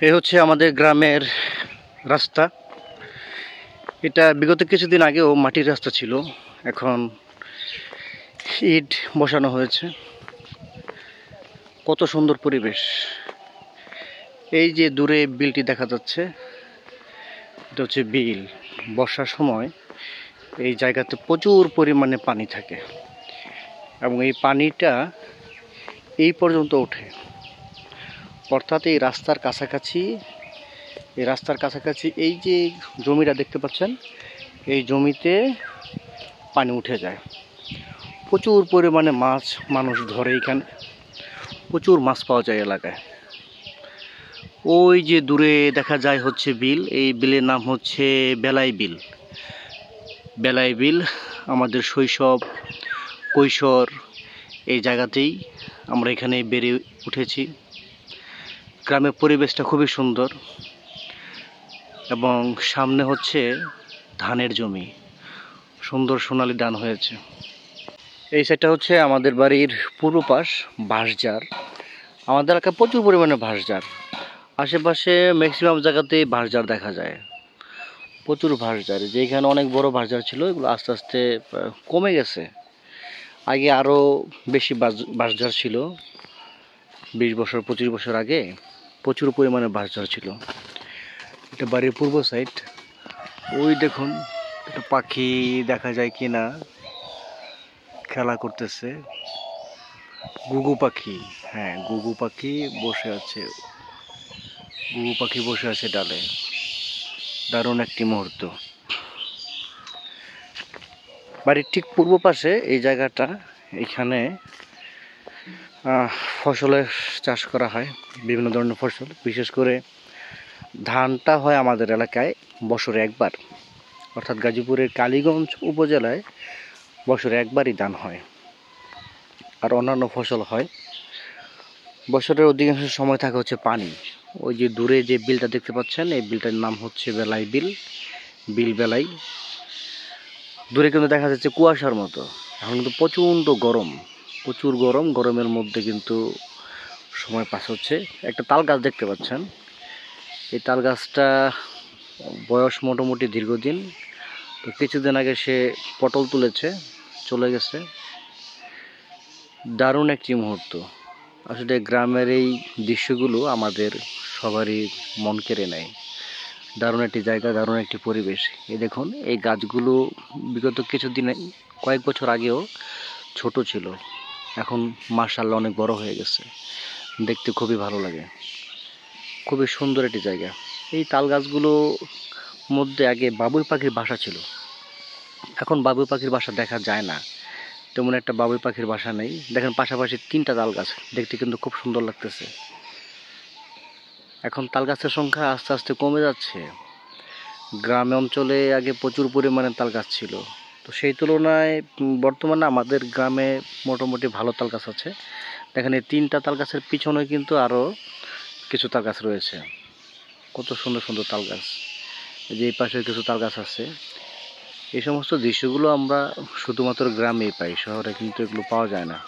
এই হচ্ছে আমাদের গ্রামের রাস্তা। এটা বিগত কিছুদিন আগেও মাটির রাস্তা ছিল, এখন ইট বসানো হয়েছে। কত সুন্দর পরিবেশ। এই যে দূরে বিলটি দেখা যাচ্ছে, এটা হচ্ছে বিল। বর্ষার সময় এই জায়গাতে প্রচুর পরিমাণে পানি থাকে এবং এই পানিটা এই পর্যন্ত ওঠে, অর্থাৎ এই রাস্তার কাছাকাছি এই যে জমিটা দেখতে পাচ্ছেন, এই জমিতে পানি উঠে যায়। প্রচুর পরিমাণে মাছ মানুষ ধরে, এখানে প্রচুর মাছ পাওয়া যায় এলাকায়। ওই যে দূরে দেখা যায় হচ্ছে বিল, এই বিলের নাম হচ্ছে বেলাই বিল। আমাদের শৈশব কৈশোর এই জায়গাতেই আমরা এখানে বেড়ে উঠেছি। গ্রামের পরিবেশটা খুবই সুন্দর এবং সামনে হচ্ছে ধানের জমি, সুন্দর সোনালী ধান হয়েছে। এই সাইডটা হচ্ছে আমাদের বাড়ির পূর্ব পাশ, বাঁশঝাড়। আমাদের এলাকায় প্রচুর পরিমাণে বাঁশঝাড়, আশেপাশে ম্যাক্সিমাম জায়গাতেই বাঁশঝাড় দেখা যায়, প্রচুর বাঁশঝাড়। যেখানে অনেক বড় বাঁশঝাড় ছিল, এগুলো আস্তে আস্তে কমে গেছে। আগে আরও বেশি বাঁশঝাড় ছিল, 20 বছর 25 বছর আগে প্রচুর পরিমাণে বাঁশঝাড় ছিল। এটা বাড়ির পূর্ব সাইড। ওই দেখুন একটা পাখি দেখা যায় কিনা, খেলা করতেছে। ঘুঘু পাখি, হ্যাঁ ঘুঘু পাখি বসে আছে ডালে। দারুণ একটি মুহূর্ত। বাড়ির ঠিক পূর্ব পাশে এই জায়গাটা, এখানে ফসলের চাষ করা হয়, বিভিন্ন ধরনের ফসল। বিশেষ করে ধানটা হয় আমাদের এলাকায় বছরে একবার, অর্থাৎ গাজীপুরের কালীগঞ্জ উপজেলায় বছরে একবারই ধান হয়। আর অন্যান্য ফসল হয়। বছরের অধিকাংশ সময় থাকে হচ্ছে পানি। ওই যে দূরে যে বিলটা দেখতে পাচ্ছেন, এই বিলটার নাম হচ্ছে বেলাই বেলাই। দূরে কিন্তু দেখা যাচ্ছে কুয়াশার মতো। এখন কিন্তু প্রচুর গরম। গরমের মধ্যে কিন্তু সময় পাস হচ্ছে। একটা তাল গাছ দেখতে পাচ্ছেন, এই তাল গাছটা বয়স মোটামুটি দীর্ঘদিন। তো কিছুদিন আগে সে পটল তুলেছে, চলে গেছে। দারুণ একটি মুহূর্ত। আসলে গ্রামের এই দৃশ্যগুলো আমাদের সবারই মন কেড়ে নেয়। দারুণ একটি জায়গা, দারুণ একটি পরিবেশ। এই দেখুন, এই গাছগুলো বিগত কয়েক বছর আগেও ছোট ছিল, এখন মাশাআল্লাহ অনেক বড় হয়ে গেছে। দেখতে খুবই ভালো লাগে, খুবই সুন্দর একটি জায়গা। এই তাল গাছগুলোর মধ্যে আগে বাবুই পাখির বাসা ছিল, এখন বাবুই পাখির বাসা দেখা যায় না। তেমন একটা বাবুই পাখির বাসা নেই। দেখেন পাশাপাশি 3টা তাল গাছ, দেখতে কিন্তু খুব সুন্দর লাগতেছে। এখন তাল গাছের সংখ্যা আস্তে আস্তে কমে যাচ্ছে। গ্রামে অঞ্চলে আগে প্রচুর পরিমাণে তাল গাছ ছিল, তো সেই তুলনায় বর্তমানে আমাদের গ্রামে মোটামুটি ভালো তাল গাছ আছে। দেখেন এই 3টা তাল গাছের পিছনে কিন্তু আরও কিছু তাল গাছ রয়েছে। কত সুন্দর সুন্দর তাল গাছ। এই যে এই পাশে কিছু তাল গাছ আছে। এই সমস্ত দৃশ্যগুলো আমরা শুধুমাত্র গ্রামেই পাই, শহরে কিন্তু এগুলো পাওয়া যায় না।